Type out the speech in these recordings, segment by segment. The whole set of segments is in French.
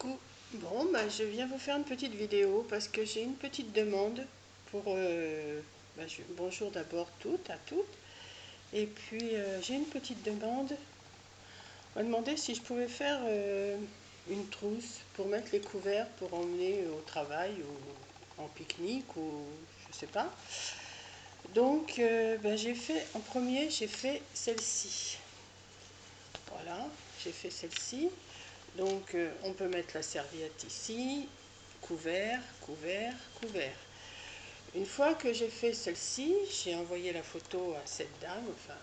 Coucou. Bon, je viens vous faire une petite vidéo parce que j'ai une petite demande pour... bonjour d'abord à toutes. Et puis j'ai une petite demande. On m'a demandé si je pouvais faire une trousse pour mettre les couverts pour emmener au travail ou en pique-nique ou je sais pas. Donc j'ai fait, en premier j'ai fait celle-ci. Voilà, j'ai fait celle-ci. Donc on peut mettre la serviette ici, couvert, couvert, couvert. Une fois que j'ai fait celle-ci, j'ai envoyé la photo à cette dame, enfin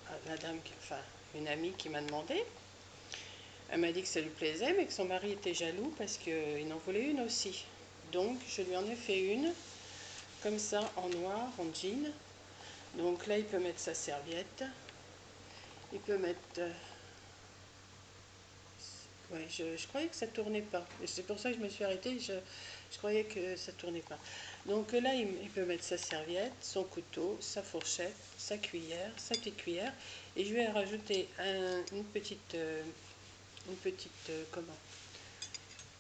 à la dame, enfin une amie qui m'a demandé. Elle m'a dit que ça lui plaisait, mais que son mari était jaloux parce qu'il en voulait une aussi. Donc je lui en ai fait une, comme ça, en noir, en jean. Donc là, il peut mettre sa serviette. Il peut mettre... ouais, je croyais que ça tournait pas. C'est pour ça que je me suis arrêtée. Je croyais que ça tournait pas. Donc là, il peut mettre sa serviette, son couteau, sa fourchette, sa cuillère, sa petite cuillère. Et je vais rajouter une petite une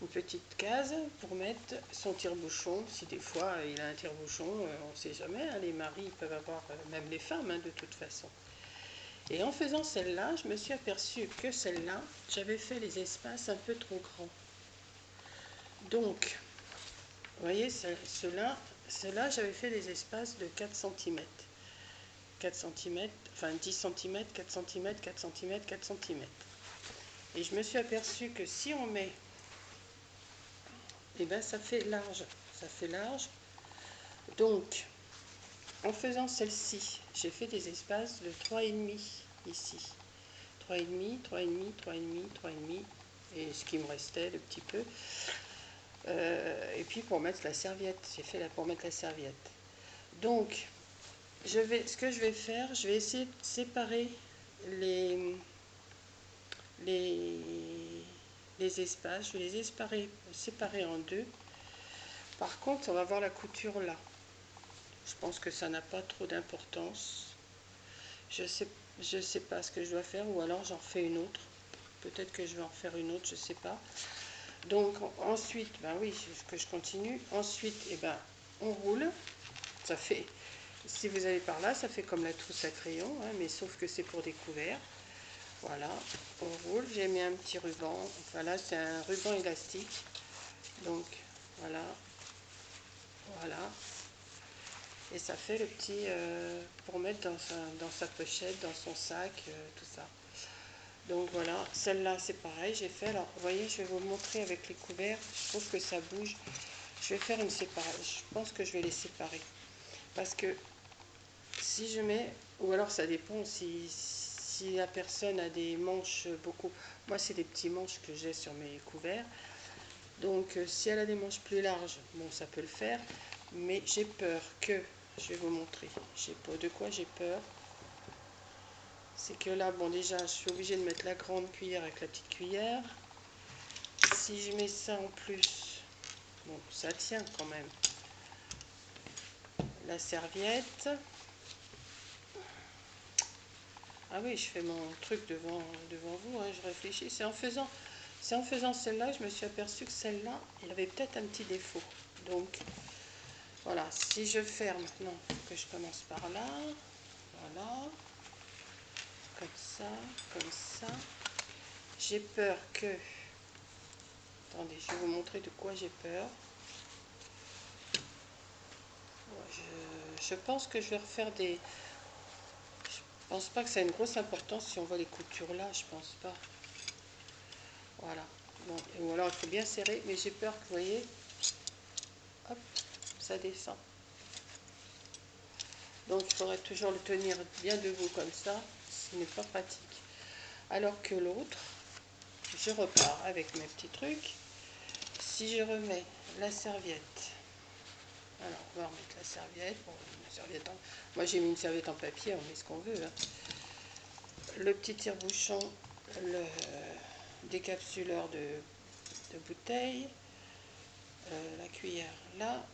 petite case pour mettre son tire-bouchon. Si des fois il a un tire-bouchon, on ne sait jamais. Hein, les maris peuvent avoir, même les femmes, hein, de toute façon. Et en faisant celle-là, je me suis aperçue que celle-là, j'avais fait les espaces un peu trop grands. Donc, vous voyez, cela j'avais fait des espaces de 4 cm. 4 cm, enfin 10 cm, 4 cm, 4 cm, 4 cm. Et je me suis aperçue que si on met, eh bien ça fait large. Ça fait large. Donc, en faisant celle-ci, j'ai fait des espaces de 3,5 ici. 3,5, 3,5, 3,5, 3,5. Et ce qui me restait, le petit peu. Et puis pour mettre la serviette, j'ai fait là pour mettre la serviette. Donc, ce que je vais faire, je vais essayer de séparer les espaces. Je vais les séparer en deux. Par contre, on va voir la couture là. Je pense que ça n'a pas trop d'importance. Je sais pas ce que je dois faire, ou alors j'en refais une autre. Peut-être que je vais en faire une autre, je sais pas. Donc ensuite, ben oui, que je continue. Ensuite, on roule. Ça fait, si vous allez par là, ça fait comme la trousse à crayon, hein, mais sauf que c'est pour des couverts. Voilà, on roule. J'ai mis un petit ruban. Enfin là, c'est un ruban élastique. Donc voilà, voilà. Et ça fait le petit pour mettre dans sa pochette, dans son sac, tout ça. Donc voilà, celle-là c'est pareil, j'ai fait. Alors vous voyez, je vais vous montrer avec les couverts. Je trouve que ça bouge. Je vais faire une séparation. Je pense que je vais les séparer. Parce que si je mets, ou alors ça dépend si la personne a des manches beaucoup. Moi c'est des petits manches que j'ai sur mes couverts. Donc si elle a des manches plus larges, bon ça peut le faire. Mais j'ai peur que, je vais vous montrer, j'ai pas de quoi j'ai peur. C'est que là, bon déjà, je suis obligée de mettre la grande cuillère avec la petite cuillère. Si je mets ça en plus, bon, ça tient quand même. La serviette. Ah oui, je fais mon truc devant vous, hein, je réfléchis. C'est en faisant celle-là, je me suis aperçue que celle-là, il y avait peut-être un petit défaut. Donc, voilà, si je ferme, maintenant, il faut que je commence par là. Voilà. Comme ça. J'ai peur que... Attendez, je vais vous montrer de quoi j'ai peur. Je pense que je vais refaire des... Je pense pas que ça ait une grosse importance si on voit les coutures là, je pense pas. Voilà. Bon, ou alors il faut bien serrer, mais j'ai peur que vous voyez, hop, ça descend. Donc il faudrait toujours le tenir bien debout comme ça, ce n'est pas pratique. Alors que l'autre, je repars avec mes petits trucs. Si je remets la serviette, alors on va remettre la serviette. Bon, une serviette en... Moi j'ai mis une serviette en papier, on met ce qu'on veut. Hein. Le petit tire-bouchon, le décapsuleur de bouteille, la cuillère là,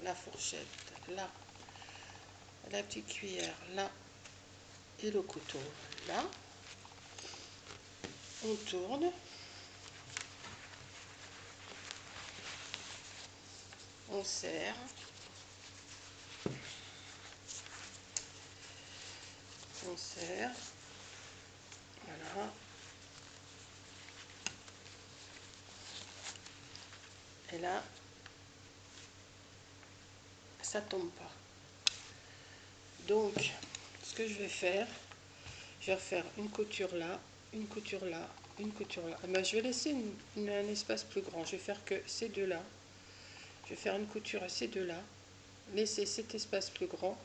la fourchette là, la petite cuillère là et le couteau là. On tourne. On serre. On serre. Voilà. Et là, ça tombe pas. Donc, ce que je vais faire, je vais refaire une couture là, une couture là, une couture là. Ben, je vais laisser un espace plus grand. Je vais faire que ces deux-là. Je vais faire une couture à ces deux-là. Laisser cet espace plus grand.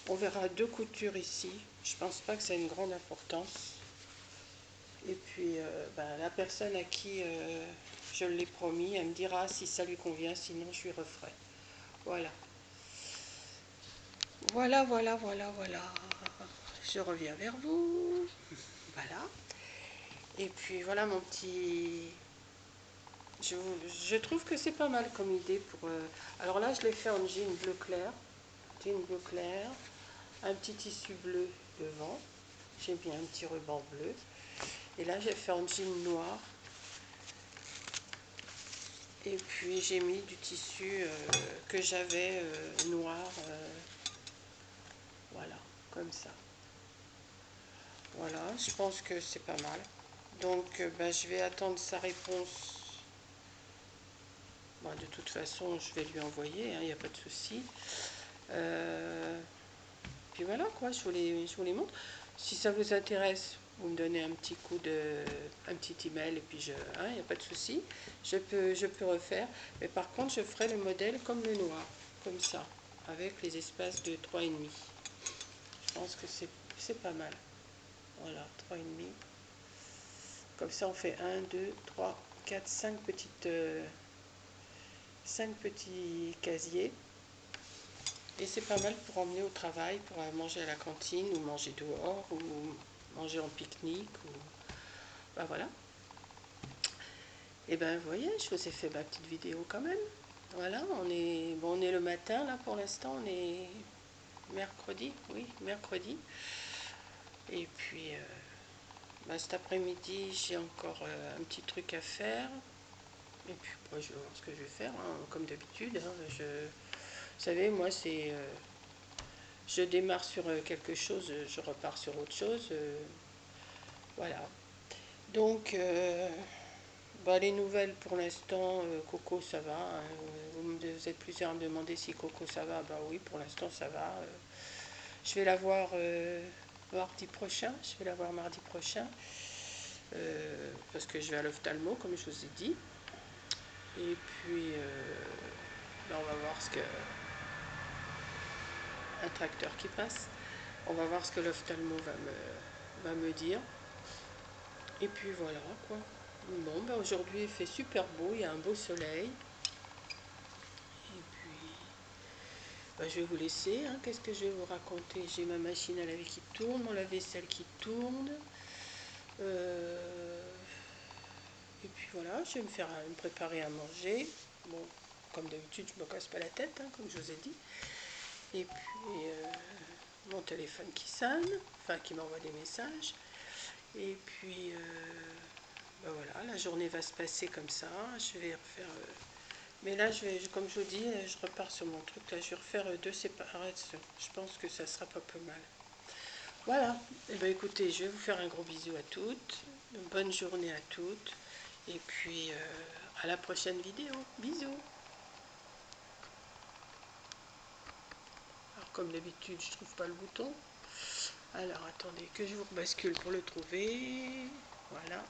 On verra deux coutures ici. Je pense pas que ça ait une grande importance. Et puis, ben, la personne à qui je l'ai promis, elle me dira si ça lui convient, sinon je lui referai. Voilà. Voilà, voilà, voilà, voilà. Je reviens vers vous. Voilà. Et puis voilà mon petit... Je trouve que c'est pas mal comme idée pour... Alors là, je l'ai fait en jean bleu clair. Jean bleu clair. Un petit tissu bleu devant. J'ai mis un petit ruban bleu. Et là, j'ai fait en jean noir. Et puis, j'ai mis du tissu que j'avais noir. Voilà, comme ça. Voilà, je pense que c'est pas mal. Donc, ben, je vais attendre sa réponse. Bon, de toute façon, je vais lui envoyer, il n'y a pas de souci. Puis voilà, quoi, je vous les montre. Si ça vous intéresse, vous me donnez un petit un petit email et puis il n'y a pas de souci. Je peux refaire. Mais par contre, je ferai le modèle comme le noir, comme ça, avec les espaces de 3,5. Je pense que c'est pas mal. Voilà, 3,5. Comme ça, on fait 1, 2, 3, 4, 5 petites... 5 petits casiers. Et c'est pas mal pour emmener au travail, pour manger à la cantine, ou manger dehors, ou manger en pique-nique, ou... Ben voilà. Et ben vous voyez, je vous ai fait ma petite vidéo quand même. Voilà, on est le matin, là pour l'instant, on est mercredi, oui, mercredi. Et puis, ben, cet après-midi, j'ai encore un petit truc à faire. Et puis, bon, je vais voir ce que je vais faire, hein, comme d'habitude. Hein, vous savez, moi, c'est... je démarre sur quelque chose, je repars sur autre chose. Voilà. Donc, bah, les nouvelles pour l'instant, Coco, ça va. Hein. Vous êtes plusieurs à me demander si Coco, ça va. Bah oui, pour l'instant, ça va. Je vais la voir mardi prochain. Je vais la voir mardi prochain. Parce que je vais à l'ophtalmo, comme je vous ai dit. Et puis, bah, on va voir ce que... Un tracteur qui passe. On va voir ce que l'ophtalmo va me dire. Et puis voilà, quoi. Bon, ben aujourd'hui il fait super beau, il y a un beau soleil. Et puis, ben, je vais vous laisser. Hein. Qu'est-ce que je vais vous raconter? J'ai ma machine à laver qui tourne, mon lave-vaisselle qui tourne. Et puis voilà, je vais me préparer à manger. Bon, comme d'habitude, je me casse pas la tête, hein, comme je vous ai dit. Et puis, mon téléphone qui sonne, enfin qui m'envoie des messages. Et puis, ben voilà, la journée va se passer comme ça. Je vais refaire... mais là, comme je vous dis, je repars sur mon truc. Là, je vais refaire deux séparations. Je pense que ça sera pas plus mal. Voilà. Et ben écoutez, je vais vous faire un gros bisou à toutes. Une bonne journée à toutes. Et puis, à la prochaine vidéo. Bisous. Alors, comme d'habitude, je trouve pas le bouton. Alors, attendez que je vous bascule pour le trouver. Voilà.